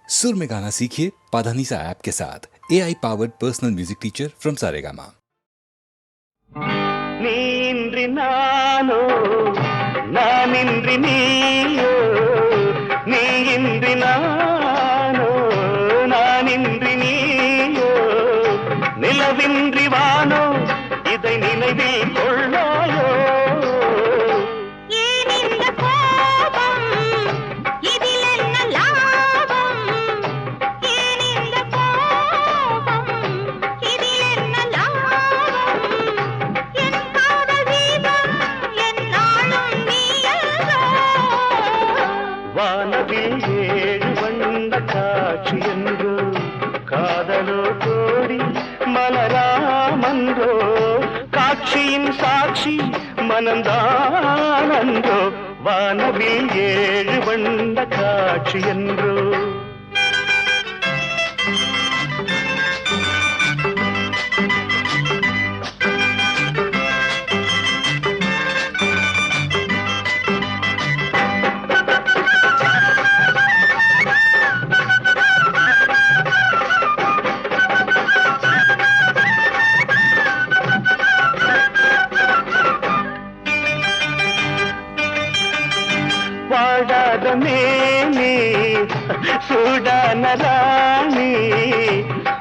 सुर में गाना सीखिए पाधानीसा ऐप के साथ AI powered personal music teacher from Saregama. நீன்றி நானோ நானின்றி நீயோ நீயின்றி நானோ நானின்றி நீயோ நிலவின்றி வானோ இதை நினைவில் கொள்ளாயோ வானவில் ஏழு வண்ண காட்சி என்றோ காதலோ கோடி மலராமன்றோ காட்சியின் சாட்சி மனந்தானன்றோ வானவில் ஏழு வண்ண காட்சி என்றோ வாடாத மேனி சூடான ராணி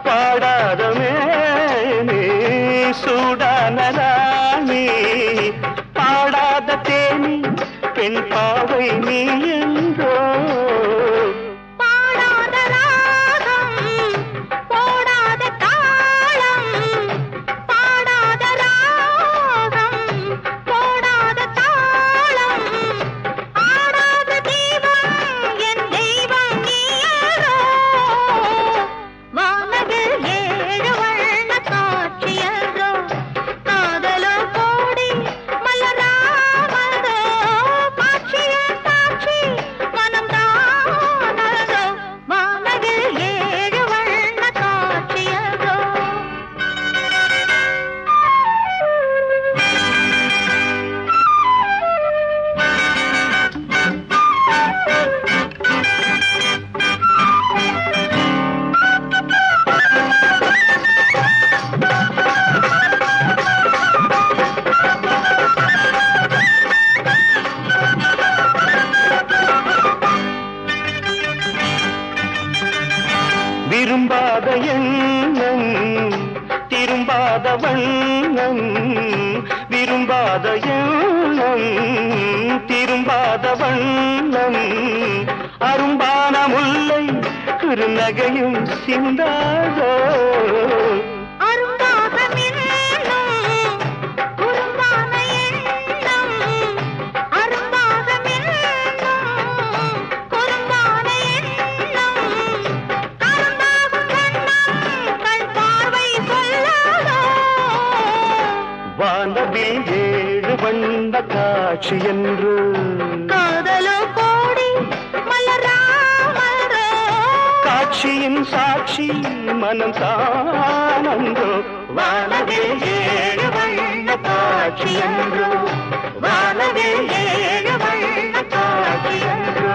பாடாத மேனி சூடான ராணி பாடாத தேனி பெண் பாவை நீ என்றோ விரும்பாத எண்ணம் திரும்பாத வண்ணம் விரும்பாத எண்ணம் திரும்பாத வண்ணம் அரும்பான முல்லை குறுநகையும் சிந்தாதோ வானவில் ஏழு வண்ண காட்சி என்று காதலோ கோடி மலராமன்றோ காட்சியின் சாட்சி மனம் தானன்றோ வானவில் ஏழு வண்ண காட்சி என்று வானவில் ஏழு வண்ண காட்சி என்றோ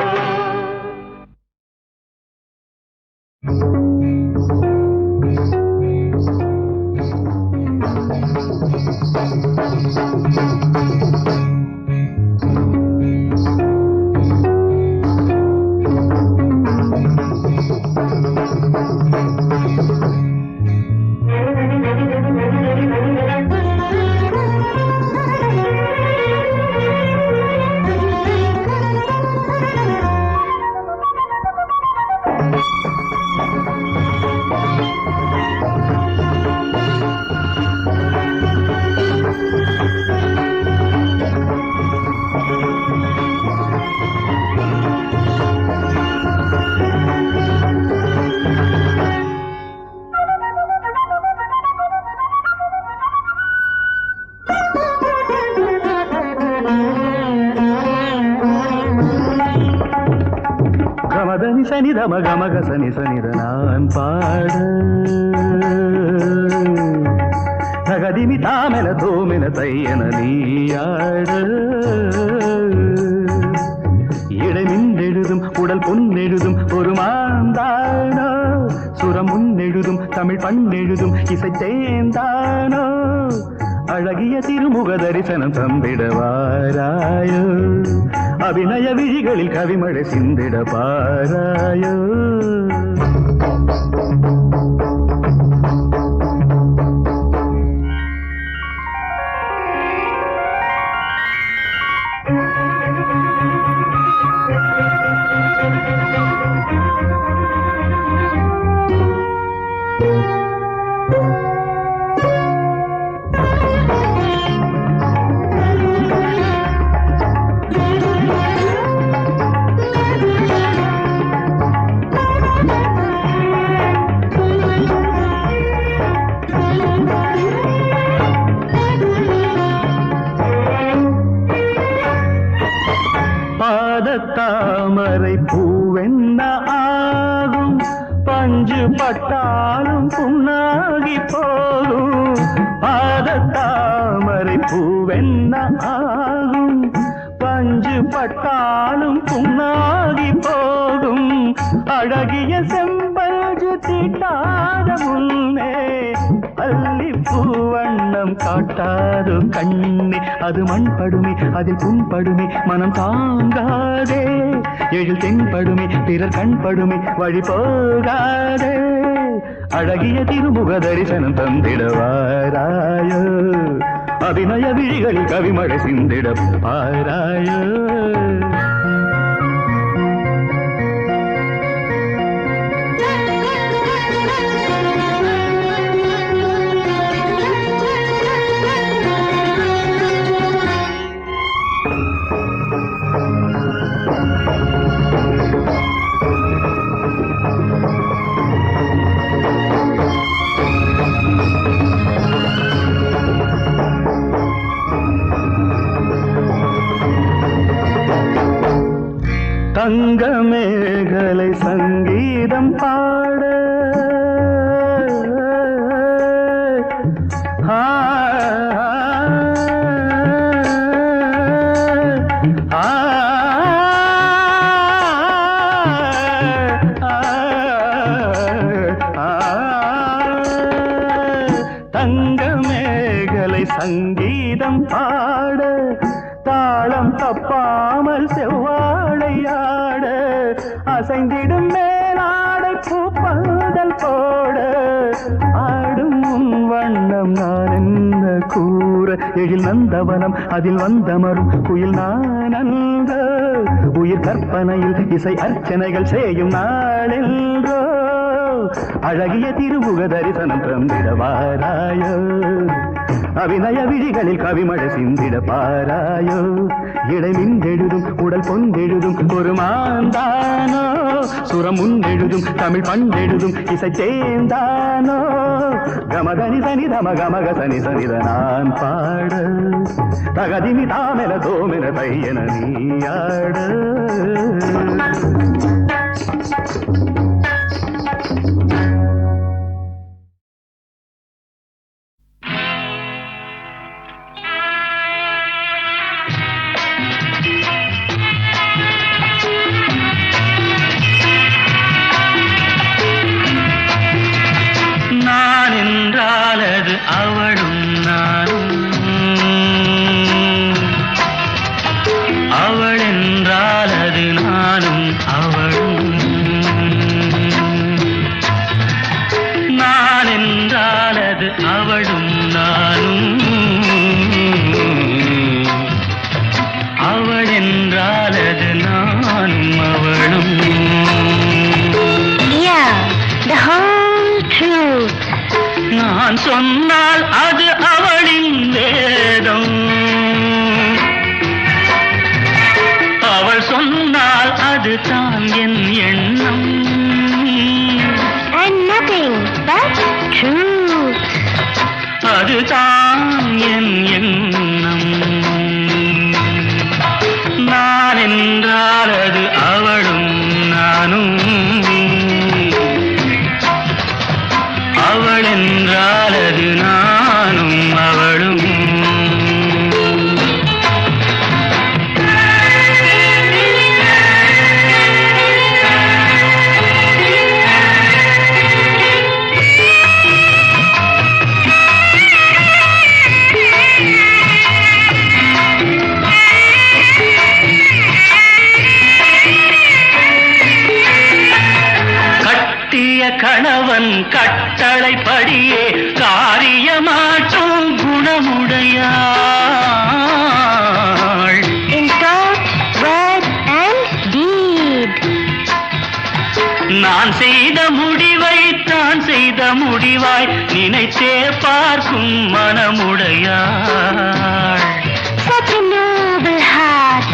மதனி சனி தம கமக சனி சனித நான் பாட தகதிமி தாமென தோமென தையன நீயாட இடமின்றெழுதும் உடல் பொன்னெழுதும் ஒரு மாந்தாட எழுதும் தமிழ் பண்ணெழுதும் இசை தேர்ந்தானோ அழகிய திருமுக தரிசனம் தந்திடவாராயோ அபிநய விழிகளில் கவிமழை சிந்திட பாராயோ தாமரை பூவென்ன ஆகும் பஞ்சு பட்டாலும் புண்ணாகி போகும் தாமரை பூவென்ன ஆகும் பஞ்சு பட்டாலும் புண்ணாகி போகும் அழகிய செம்பஞ்சு தீட்டாத முன்னே அல்லிப்பூவண்ணம் காட்டாது கண்ணே அது மண்படுமே அதில் புண்படுமே மனம் தாங்காதே எழில் தென்படுமே பிறர் கண்படுமே வழி போகாதே அழகிய திருமுக தரிசனம் தந்திடவாராயோ அபிநய விழிகளில் கவிமழை சிந்திட பாராயோ தங்க மேகலை சங்கீதம் பாட தங்க மேகலை சங்கீதம் பாட தாளம் தப்பாமல் செவ்வாழையாட அசைந்திடும் மேலாடை பூப்பந்தல் போட ஆடும் உன் வண்ணம் நான் என்ன கூற எழில் நந்தவனம் அதில் வந்தமரும் குயில் நான் அன்ற உயிர் கற்பனையில் இசை அர்ச்சனைகள் செய்யும் நாளென்றோ அழகிய திருமுக தரிசனம் தந்திடவாராயோ அபிநய விழிகளில் கவிமழை சிந்திட பாராயோ இடை மின்றெழுதும் உடல் பொன்றெழுதும் ஒரு மாந்தானோ சுரம் முன்னெழுதும் தமிழ் பண்டெழுதும் இசை தேர்ந்தானோ கமதனி சனி தம கமக சனி சனித நான் பாட தகதிமி தாமென தோமென தையன நீயாட அவளும் நானும் அவள் என்றால் அது நானும் அவளும் நான் என்றால் அது அவளும் நானும் அவள் என்றால் அது நானும் அவளும் நான் சொன்னால் அது அவளின் வேதம் அவள் சொன்னால் அது தான் என் எண்ணம் அது தான் என் எண்ணம் நான் என்றால் அது அவளும் நானும் அவள் என்றால் அது நானும் அவளும் கட்டிய கணவன் கட்டளைப்படியே காரியமாற்றும் குணமுடையாள். In thought, word and deed. நான் செய்த முடிவை தான் செய்த முடிவாய் நினைத்தே பார்க்கும் மனமுடையாள். Such a noble heart.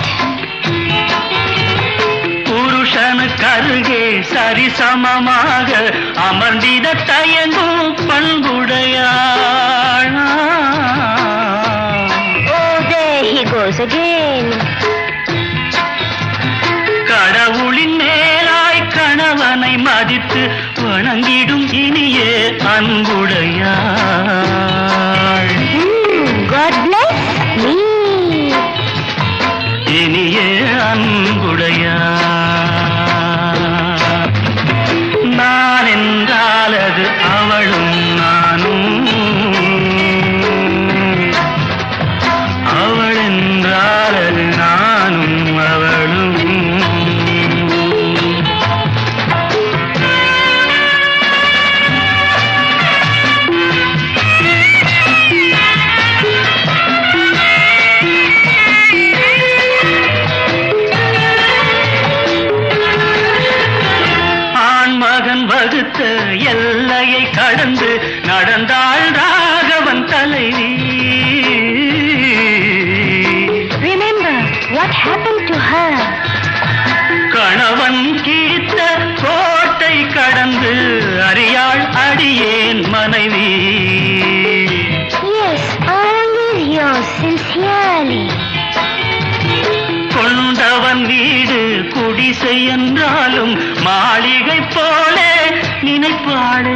புருஷனுக்கருகே சரிசமமாக அமர்ந்திட தயங்கும் பண்புடையாள். Oh, there he goes again. கடவுளின் மேலாய் கணவனை மதித்து வணங்கிடும் இனிய அன்புடையாள். God bless me. இனிய அன்புடையாள். நான் என்றால் அது அவளும் நானும், அவள் என்றால் அது நானும் அவளும். வகுத்த எல்லையை கடந்து நடந்தாள் ராகவன் தலைவி. Remember what happened to her. கணவன் கிழித்த கோட்டை கடந்து அறியாள் அடியேன் மனைவி. Yes, all is yours sincerely. கொண்டவன் வீடு குடிசை என்றாலும் மாளிகை போல நினைப்பாளே.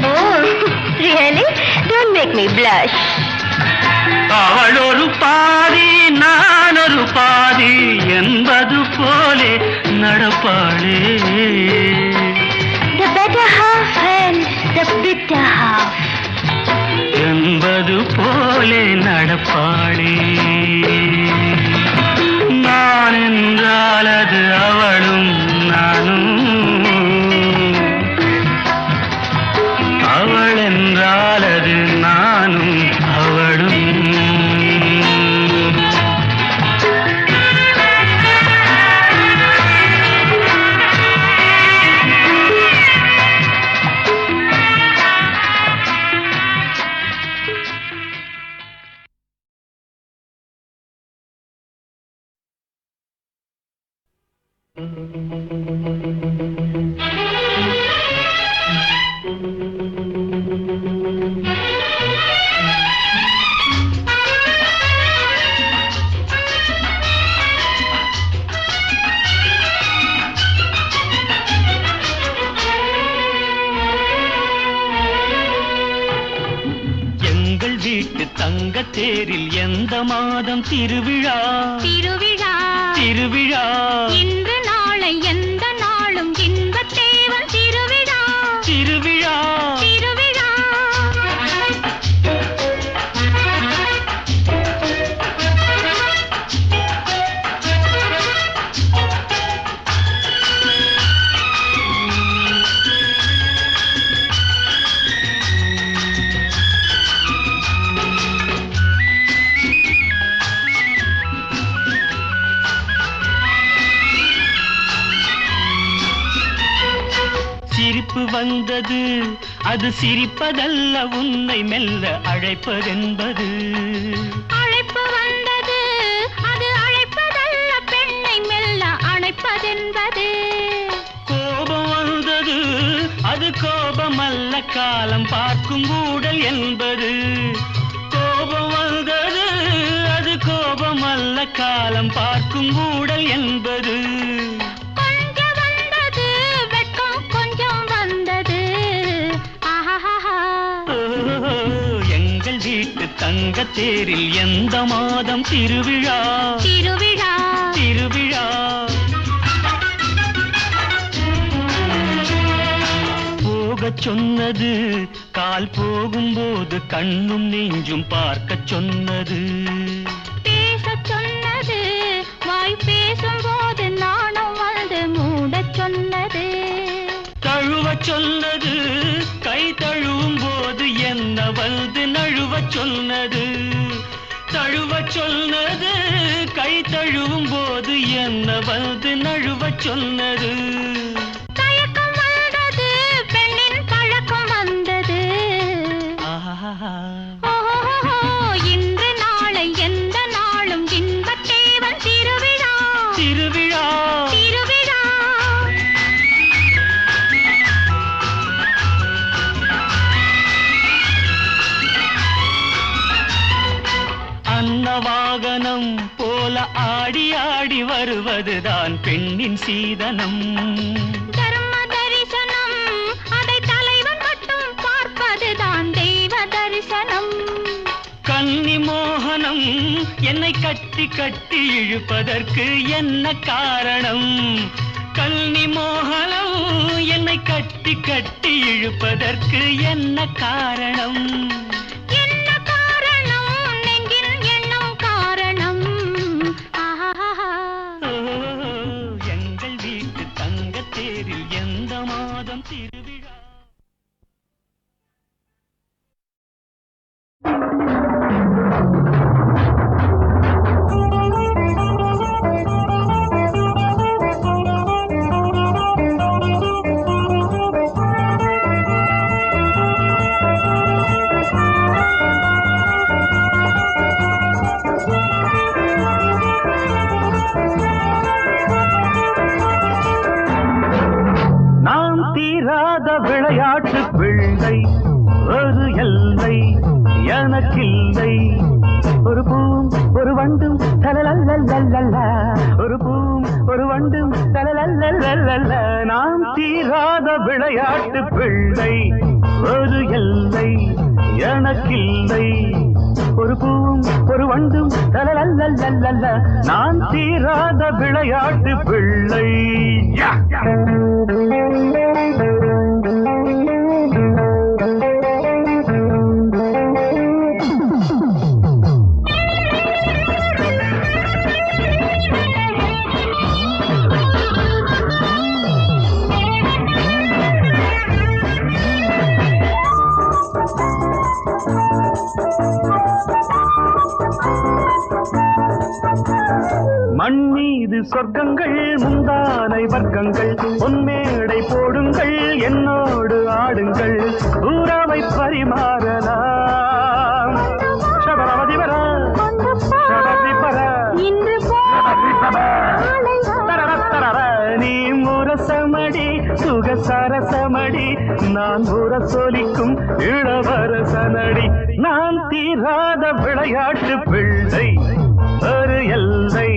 Oh, really? Don't make me blush. அவள் ஒரு பாதி நான் ஒரு பாதி என்பது போலே நடப்பாளே. The better half and the bitter half. என்பது போலே நடப்பாளே. நான் என்றால் அது அவளும் நானும், அவள் என்றால் அது நானும் அவளும். எங்கள் வீட்டு தங்கத்தேரில் எந்த மாதம் திருவிழா? திருவிழா திருவிழா இன்று நாளை எந்த நாளும் இன்பத்தேவன் திருவிழா திருவிழா திருவிழா. சிரிப்பு வந்தது அது சிரிப்பதல்ல, உன்னை மெல்ல அழைப்பதென்பது. அழைப்பு வந்தது அது அழைப்பதல்ல, பெண்ணை மெல்ல அழைப்பதென்பது. கோபம் வந்தது அது கோபமல்ல, காலம் பார்க்கும் ஊடல் என்பது. கோபம் வந்தது அது கோபமல்ல, காலம் பார்க்கும் ஊடல் என்பது. கொஞ்சம் வந்தது வெட்கம், கொஞ்சம் வந்தது ஆஹாஹா. எங்கள் வீட்டு தங்கத்தேரில் எந்த மாதம் திருவிழா? திருவிழா திருவிழா போகச் சொன்னது, கால் போகும்போது கண்ணும் நெஞ்சும் பார்க்கச் சொன்னது. பேசச் சொன்னது, வாய் பேசும்போது நாணம் வந்து மூட சொன்னது கை தழுவும் போது என்ன வந்து நழுவ சொன்னது தழுவ சொன்னது கை தழுவும் போது என்ன வந்து நழுவ சொன்னது தயக்கம் வந்தது பெண்ணின் பழக்கம் வந்தது ஓஹோ இன்று நாளை எந்த நாளும் இன்பத்தேவன் திருவிழா திருவிழா திருவிழா அன்னவாகனம் போல ஆடி ஆடி வருவதுதான் பெண்ணின் சீதனம் தர்ம தரிசனம் அதை தலைவன் மட்டும் பார்ப்பதுதான் தெய்வ தரிசனம் கன்னி மோகனம் என்னை கட்டி கட்டி இழுப்பதற்கு என்ன காரணம் கன்னி மோகனம் என்னை கட்டி கட்டி இழுப்பதற்கு என்ன காரணம் என்ன காரணம் நெஞ்சில் எண்ணம் காரணம் ஓ, எங்கள் வீட்டு தங்கத்தேரில் எந்த மாதம் திருவிழா நாம் தீராத விளையாட்டு பிள்ளை ஒரு எல்லை எனக்கில்லை ஒரு பூம் ஒரு வண்டும் தலலல்லல்லல்ல ஒரு பூம் ஒரு வண்டும் தலலல்லல்லல்ல நாம் தீராத விளையாட்டு பிள்ளை ஒரு எல்லை எனக்கில்லை ஒரு பூவும் ஒரு வண்டும் தலலல்லல்லல்ல நான் தீராத விளையாட்டு பிள்ளை மண் மீது சொர்க்கங்கள் முந்தானை வர்க்கங்கள் பொன்மேடை போடுங்கள் என்னோடு ஆடுங்கள் ஊராவை பரிமாறலாம் சபரவதிபரா சபரிபரா இன்று நீ முரசமடி சுகசரசமடி நான் முரசொலிக்கும் இளவரசனடி நான் தீராத விளையாட்டு பிள்ளை ஒரு எல்லை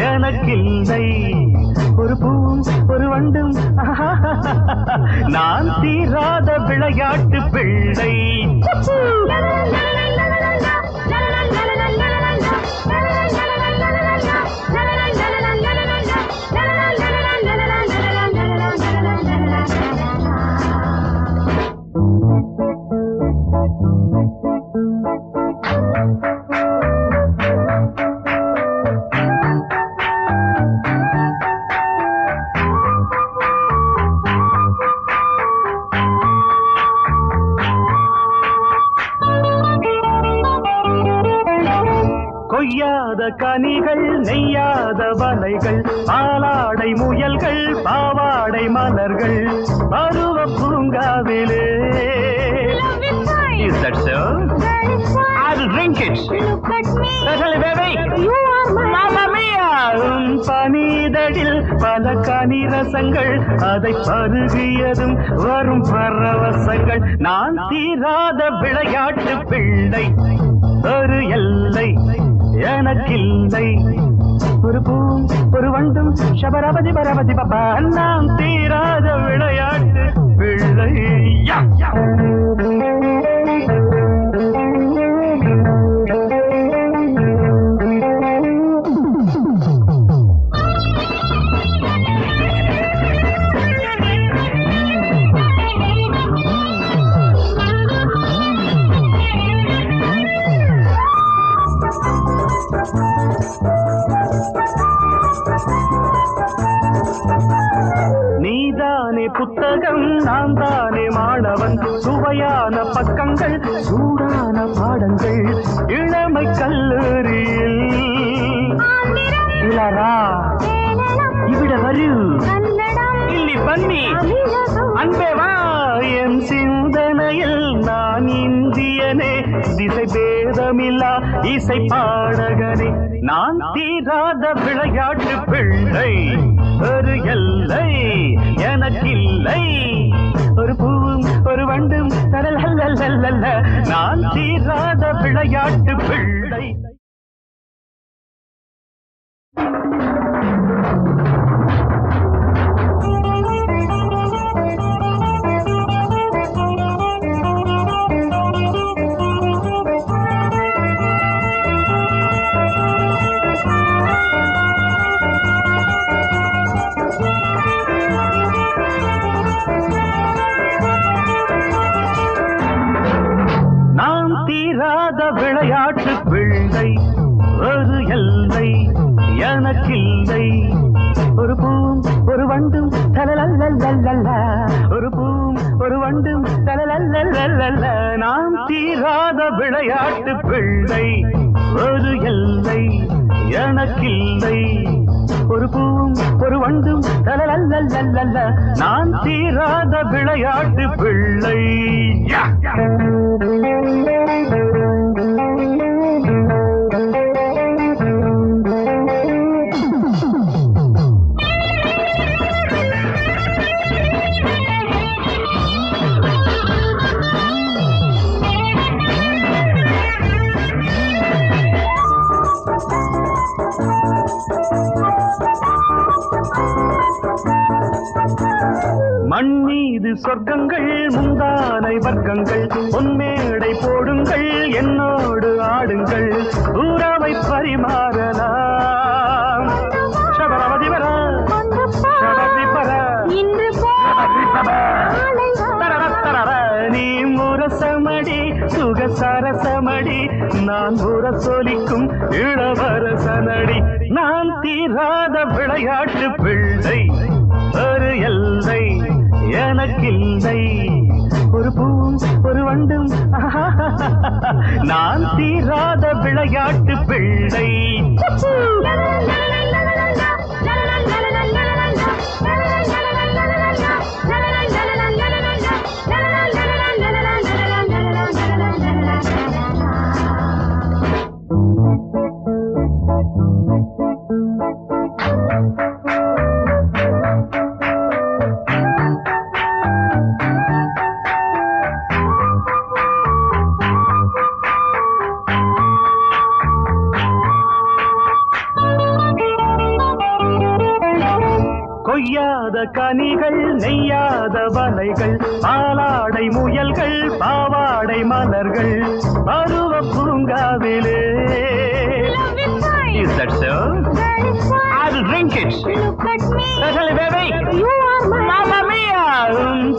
எனக்கில்லை ஒரு பூவும் ஒரு வண்டும் நான் தீராத விளையாட்டு பிள்ளை கொய்யாத கனிகள் நெய்யாத வலைகள் பாலாடை முயல்கள் பாவாடை மலர்கள் பருவ பூங்காவிலே Is that so? I will drink it. Look at me. Certainly, baby. You are my Mamma mia! பனிதடில் பல கனி ரசங்கள் அதை பருகியதும் வரும் பரவசங்கள் நான் தீராத விளையாட்டு பிள்ளை ஒரு எல்லை எனக்கில்லை ஒரு பூம் ஒரு வண்டும் சபரபதி பரபதி பபா நாம் தீராத விளையாட்டு பிள்ளை யா, யா. நீதானே நீதானே புத்தகம் நான் தானே மாணவன் சுவையான பக்கங்கள் சூடான பாடங்கள் இளமை கல்லூரியில் இளரா இவிட வரு இல்லி பண்ணி அன்பே வா என் சிந்தனையில் நான் இந்தியனே திசை பேதமில்லா இசை பாடகனே நான் தீராத விளையாட்டு பிள்ளை ஒரு எல்லை எனக்கில்லை ஒரு பூவும் ஒரு வண்டும் தரல்ல நான் தீராத விளையாட்டு பிள்ளை விளையாட்டு பிள்ளை ஒரு எல்லை எனக்கில்லை ஒரு பூவும் ஒரு வண்டும் தலலல்லல்ல ஒரு பூவும் ஒரு வண்டும் தலலல்லல்ல நான் தீராத விளையாட்டு பிள்ளை ஒரு எல்லை எனக்கில்லை ஒரு பூவும் ஒரு வண்டும் தலலல்லல்ல நான் தீராத விளையாட்டு பிள்ளை மண் மீது சொர்க்கங்கள் முந்தானை வர்க்கங்கள் பொன்மேடை போடுங்கள் என்னோடு ஆடுங்கள் ஊராவை பரிமாறலாம் நீ முரசமடி சுகசரசமடி நான் முரசொலிக்கும் இளவரசனடி நான் தீராத விளையாட்டு பிள்ளை ஒரு எல்லை எனக்கில்லை ஒரு பூவும் ஒரு வண்டும் நான் தீராத விளையாட்டு பிள்ளை கொய்யாத கனிகள் நெய்யாத வலைகள் பாலாடை முயல்கள் பாவாடை மலர்கள் பருவ பூங்காவிலே Is that so? I'll drink it. Look at me. Certainly, baby. You are my Mamma mia.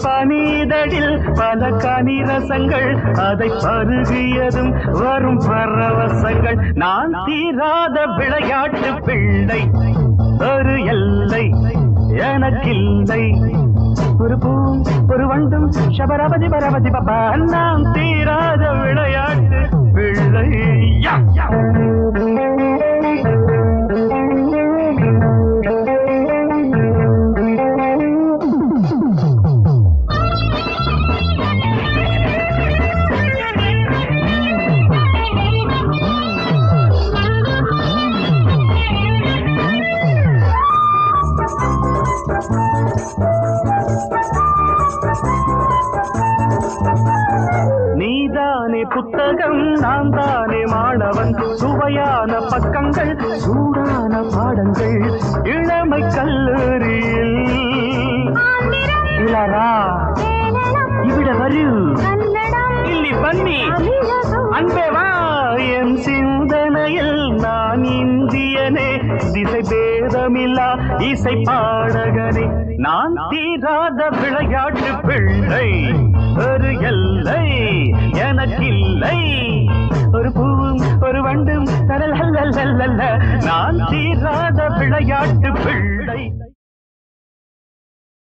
பனிதடில் பல கனி ரசங்கள் அதை பருகியதும் வரும் பரவசங்கள் நான் தீராத விளையாட்டு பிள்ளை ஒரு எல்லை எனக்கில்லை ஒரு பூ ஒரு வண்டும் ஷபரபதி பரபதி பபா நான் தீராத விளையாட்டு பிள்ளை நீதானே புத்தகம் நான் தானே மாணவன் சுவையான பக்கங்கள் சூடான பாடங்கள் இளமை கல்லூரியில் இளரா இவிட வரு இல்லி பண்ணி அன்பே வா என் சிந்தனையில் நான் இந்தியனே திசை பேதமில்லா இசை பாடகனே நான் தீராத விளையாட்டு பிள்ளை ஒரு எல்லை எனக்கில்லை ஒரு பூவும் ஒரு வண்டும் தரல்ல நான் தீராத விளையாட்டு பிள்ளை